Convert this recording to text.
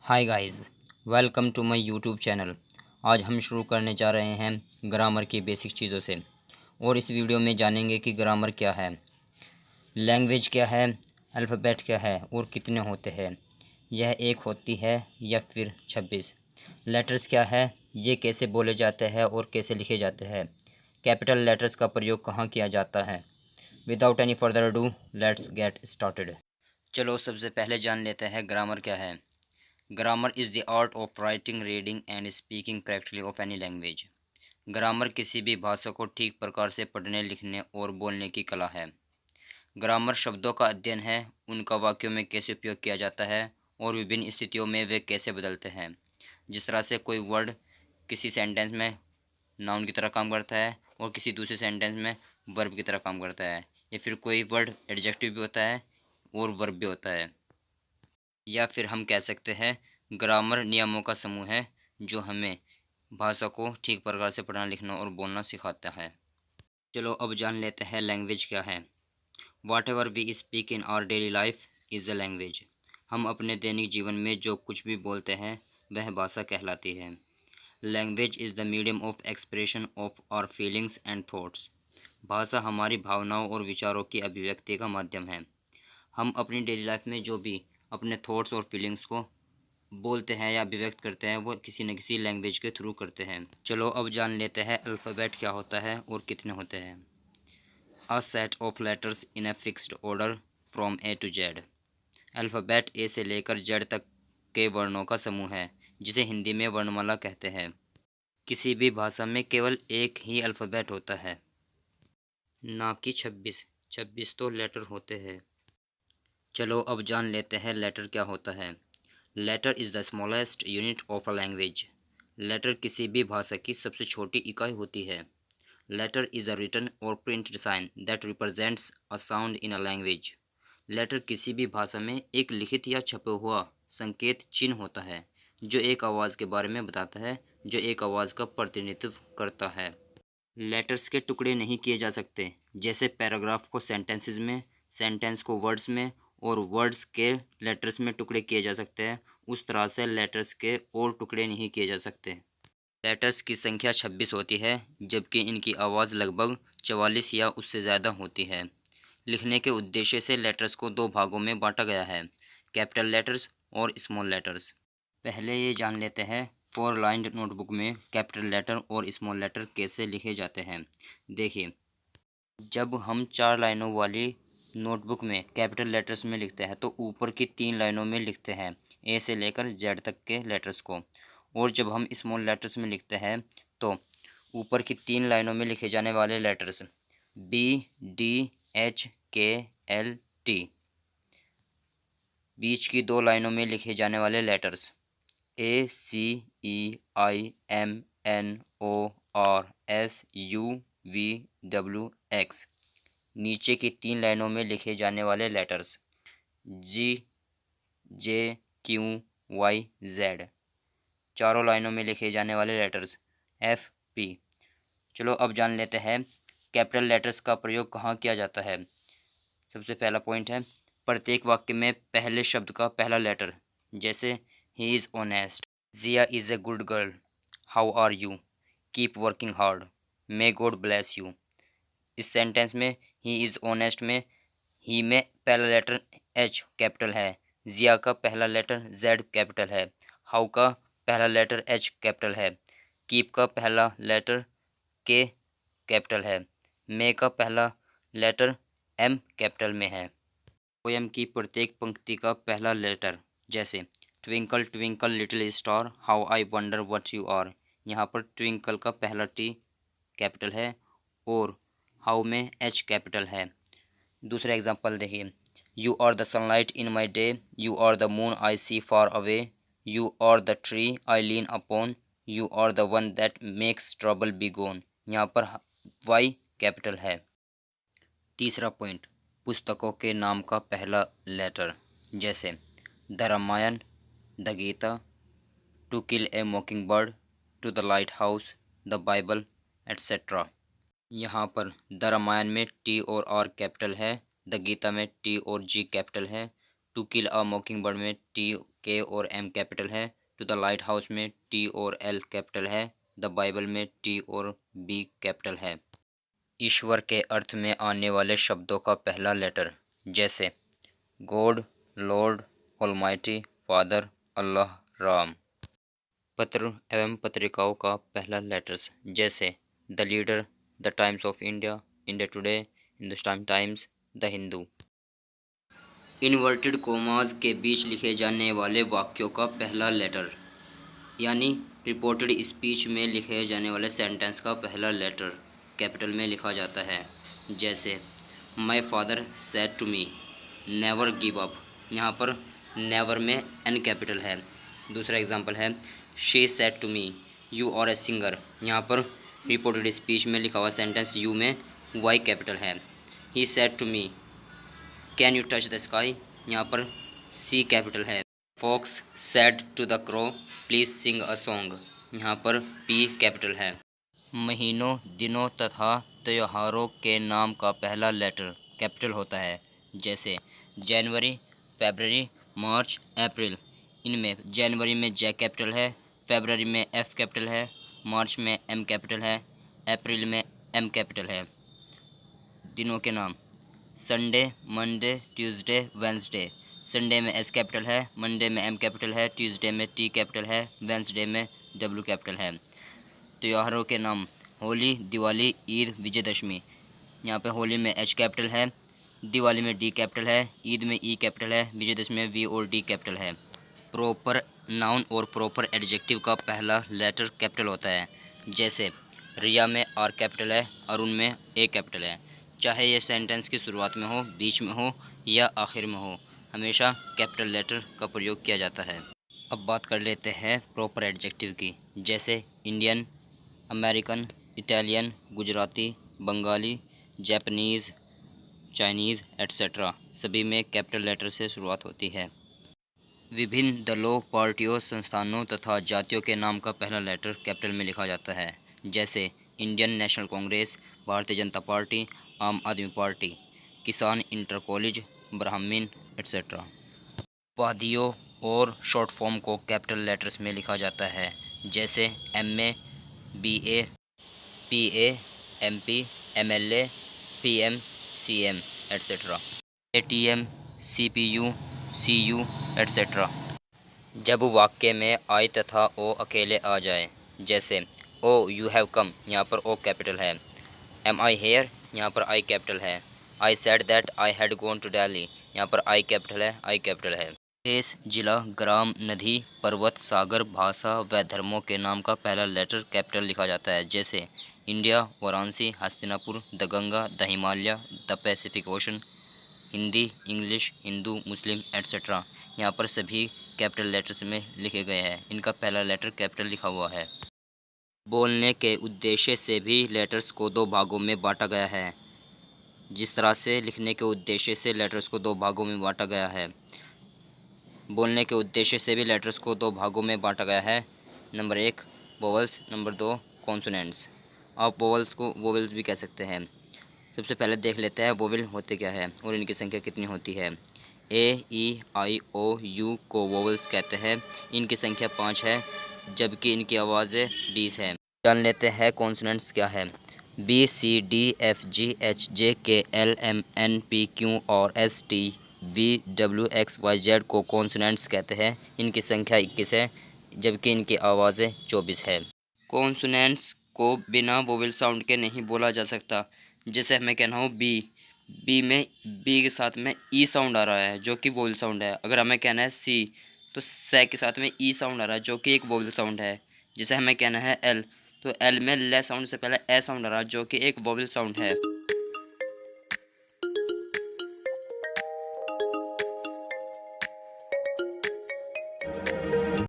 Hi guys, welcome to my YouTube channel. आज हम शुरू करने जा रहे हैं ग्रामर की बेसिक चीज़ों से और इस वीडियो में जानेंगे कि ग्रामर क्या है, लैंग्वेज क्या है, अल्फ़ाबेट क्या है और कितने होते हैं, यह एक होती है या फिर 26, लेटर्स क्या है, ये कैसे बोले जाते हैं और कैसे लिखे जाते हैं, कैपिटल लेटर्स का प्रयोग कहाँ किया जाता है। Without any further do let's get started. चलो सबसे पहले जान लेते हैं ग्रामर क्या है। Grammar is the art of writing, reading and speaking correctly of any language. Grammar किसी भी भाषा को ठीक प्रकार से पढ़ने, लिखने और बोलने की कला है। ग्रामर शब्दों का अध्ययन है, उनका वाक्यों में कैसे उपयोग किया जाता है और विभिन्न स्थितियों में वे कैसे बदलते हैं। जिस तरह से कोई वर्ड किसी सेंटेंस में नाउन की तरह काम करता है और किसी दूसरे सेंटेंस में वर्ब की तरह काम करता है, या फिर कोई वर्ड एडजेक्टिव भी होता है और वर्ब भी होता है। या फिर हम कह सकते हैं ग्रामर नियमों का समूह है जो हमें भाषा को ठीक प्रकार से पढ़ना, लिखना और बोलना सिखाता है। चलो अब जान लेते हैं लैंग्वेज क्या है। Whatever we speak in our daily life is a language. हम अपने दैनिक जीवन में जो कुछ भी बोलते हैं वह भाषा कहलाती है। Language is the medium of expression of our feelings and thoughts. भाषा हमारी भावनाओं और विचारों की अभिव्यक्ति का माध्यम है। हम अपनी डेली लाइफ में जो भी अपने थॉट्स और फीलिंग्स को बोलते हैं या अभिव्यक्त करते हैं वो किसी न किसी लैंग्वेज के थ्रू करते हैं। चलो अब जान लेते हैं अल्फ़ाबेट क्या होता है और कितने होते हैं। A set of letters in a fixed order from A to Z. Alphabet A से लेकर जेड तक के वर्णों का समूह है जिसे हिंदी में वर्णमाला कहते हैं। किसी भी भाषा में केवल एक ही अल्फ़ाबेट होता है, ना कि 26। 26 तो लेटर होते हैं। चलो अब जान लेते हैं लेटर क्या होता है। Letter is the smallest unit of a language. Letter किसी भी भाषा की सबसे छोटी इकाई होती है। Letter is a written or printed sign that represents a sound in a language. Letter किसी भी भाषा में एक लिखित या छपा हुआ संकेत चिन्ह होता है जो एक आवाज़ के बारे में बताता है, जो एक आवाज़ का प्रतिनिधित्व करता है। लेटर्स के टुकड़े नहीं किए जा सकते, जैसे पैराग्राफ को सेंटेंसेस में, सेंटेंस को वर्ड्स में और वर्ड्स के लेटर्स में टुकड़े किए जा सकते हैं, उस तरह से लेटर्स के और टुकड़े नहीं किए जा सकते। लेटर्स की संख्या 26 होती है, जबकि इनकी आवाज़ लगभग 44 या उससे ज़्यादा होती है। लिखने के उद्देश्य से लेटर्स को दो भागों में बांटा गया है, कैपिटल लेटर्स और स्मॉल लेटर्स। पहले ये जान लेते हैं 4 लाइन नोटबुक में कैपिटल लेटर और स्मॉल लेटर कैसे लिखे जाते हैं। देखिए, जब हम 4 लाइनों वाली नोटबुक में कैपिटल लेटर्स में लिखते हैं तो ऊपर की 3 लाइनों में लिखते हैं ए से लेकर जेड तक के लेटर्स को, और जब हम स्मॉल लेटर्स में लिखते हैं तो ऊपर की 3 लाइनों में लिखे जाने वाले letters B, D, H, K, L, T, बीच की 2 लाइनों में लिखे जाने वाले letters A, C, E, I, M, N, O, R, S, U, V, W, X, नीचे की 3 लाइनों में लिखे जाने वाले letters G, J, Q, Y, Z, चारों लाइनों में लिखे जाने वाले लेटर्स एफ, पी। चलो अब जान लेते हैं कैपिटल लेटर्स का प्रयोग कहाँ किया जाता है। सबसे पहला पॉइंट है, प्रत्येक वाक्य में पहले शब्द का पहला लेटर, जैसे he is honest, Jiya is a good girl, how are you, keep working hard, may God bless you. इस सेंटेंस में ही इज़ ऑनेस्ट में ही में पहला लेटर एच कैपिटल है, जिया का पहला लेटर जेड कैपिटल है, हाउ का पहला लेटर एच कैपिटल है, कीप का पहला लेटर के कैपिटल है, मे का पहला लेटर एम कैपिटल में है। पोएम की प्रत्येक पंक्ति का पहला लेटर, जैसे twinkle twinkle little star, how I wonder what you are, यहाँ पर ट्विंकल का पहला टी कैपिटल है और हाउ में एच कैपिटल है। दूसरा एग्जांपल देखिए, you are the sunlight in my day, you are the moon I see far away, you are the tree I lean upon, you are the one that makes trouble be gone, यहाँ पर Y capital है। तीसरा point, पुस्तकों के नाम का पहला letter, जैसे the Ramayana, the Gita, to kill a mockingbird, to the lighthouse, the Bible, etcetera. यहाँ पर द रामायण में टी और आर कैपिटल है, द गीता में टी और जी कैपिटल है, to kill a mockingbird में टी के और एम कैपिटल है। टू द लाइट हाउस में टी और एल कैपिटल है। द बाइबल में टी और बी कैपिटल है। ईश्वर के अर्थ में आने वाले शब्दों का पहला लेटर, जैसे गॉड, लॉर्ड, ऑलमाइटी, फादर, अल्लाह, राम। पत्र एवं पत्रिकाओं का पहला लेटर्स, जैसे the leader, the times of India, India today, Hindustan times, the Hindu. Inverted commas के बीच लिखे जाने वाले वाक्यों का पहला लेटर, यानी रिपोर्टेड स्पीच में लिखे जाने वाले सेंटेंस का पहला लेटर कैपिटल में लिखा जाता है। जैसे my father said to me never give up, यहाँ पर नेवर में एन कैपिटल है। दूसरा एग्जांपल है she said to me you are a singer, यहाँ पर रिपोर्टेड स्पीच में लिखा हुआ सेंटेंस यू में वाई कैपिटल है। He said to me can you touch the sky, यहाँ पर सी कैपिटल है। Fox said to the crow please sing a song, यहाँ पर पी कैपिटल है। महीनों, दिनों तथा त्योहारों के नाम का पहला लेटर कैपिटल होता है। जैसे जनवरी, फरवरी, मार्च, अप्रैल। इनमें जनवरी में जे कैपिटल है, फरवरी में एफ कैपिटल है, मार्च में एम कैपिटल है, अप्रैल में एम कैपिटल है। दिनों के नाम Sunday, Monday, Tuesday, Wednesday. Sunday में एस कैपिटल है, मंडे में एम कैपिटल है, ट्यूसडे में टी कैपिटल है, वेंसडे में डब्ल्यू कैपिटल है। त्योहारों के नाम होली, दिवाली, ईद, विजयदशमी। यहाँ पे होली में एच कैपिटल है, दिवाली में डी कैपिटल है, ईद में ई कैपिटल है, विजयदशमी में वी और डी कैपिटल है। प्रॉपर नाउन और प्रॉपर एडजेक्टिव का पहला लेटर कैपिटल होता है। जैसे रिया में आर कैपिटल है, अरुण में ए कैपिटल है। चाहे ये सेंटेंस की शुरुआत में हो, बीच में हो या आखिर में हो, हमेशा कैपिटल लेटर का प्रयोग किया जाता है। अब बात कर लेते हैं प्रॉपर एडजेक्टिव की। जैसे Indian, American, Italian, Gujarati, Bengali, Japanese, Chinese etcetera, सभी में कैपिटल लेटर से शुरुआत होती है। विभिन्न दलों, पार्टियों, संस्थानों तथा जातियों के नाम का पहला लेटर कैपिटल में लिखा जाता है। जैसे Indian national Congress, Bharatiya Janata party, आम आदमी पार्टी, किसान इंटर कॉलेज, ब्राह्मण एट्सेट्रा। उपाधियों और शॉर्ट फॉर्म को कैपिटल लेटर्स में लिखा जाता है। जैसे MA, BA, PA, MP, MLA, PM, CM etcetera. ATM, CPU, CU etcetera. जब वाक्य में आई तथा ओ अकेले आ जाए, जैसे ओ यू हैव कम, यहाँ पर ओ कैपिटल है। एम आई हेयर, यहाँ पर आई कैपिटल है। I said that I had gone to Delhi, यहाँ पर आई कैपिटल है, आई कैपिटल है। देश, जिला, ग्राम, नदी, पर्वत, सागर, भाषा व धर्मों के नाम का पहला लेटर कैपिटल लिखा जाता है। जैसे India, Varanasi, Hastinapur, the Ganga, the Himalaya, the Pacific ocean. Hindi, English, Hindu, Muslim etcetera, यहाँ पर सभी कैपिटल लेटर्स में लिखे गए हैं। इनका पहला लेटर कैपिटल लिखा हुआ है। बोलने के उद्देश्य से भी लेटर्स को दो भागों में बांटा गया है। जिस तरह से लिखने के उद्देश्य से लेटर्स को दो भागों में बांटा गया है, बोलने के उद्देश्य से भी लेटर्स को दो भागों में बांटा गया है। Number 1 vowels, number 2 consonants. आप वोवल्स को वोवेल्स भी कह सकते हैं। सबसे पहले देख लेते हैं वोवेल होते क्या है और इनकी संख्या कितनी होती है। ए, ई, आई, ओ, यू को वोवेल्स कहते हैं। इनकी संख्या 5 है, जबकि इनकी आवाज़ें 20 है। जान लेते हैं कॉन्सोनेंट्स क्या है। B, C, D, F, G, H, J, K, L, M, N, P, Q और S, T, V, W, X, Y, Z को कॉन्सोनेंट्स कहते हैं। इनकी संख्या 21 है, जबकि इनकी आवाज़ें 24 है। कॉन्सोनेंट्स को बिना वोवेल साउंड के नहीं बोला जा सकता। जैसे मैं कहना हूँ बी, बी के साथ में ई साउंड आ रहा है जो कि वोवेल साउंड है। अगर हमें कहना है सी, तो से के साथ में ई साउंड आ रहा है जो कि एक वोवेल साउंड है। जैसे हमें कहना है एल, तो एल में ले साउंड से पहले ए साउंड आ रहा है जो कि एक वोवेल साउंड है।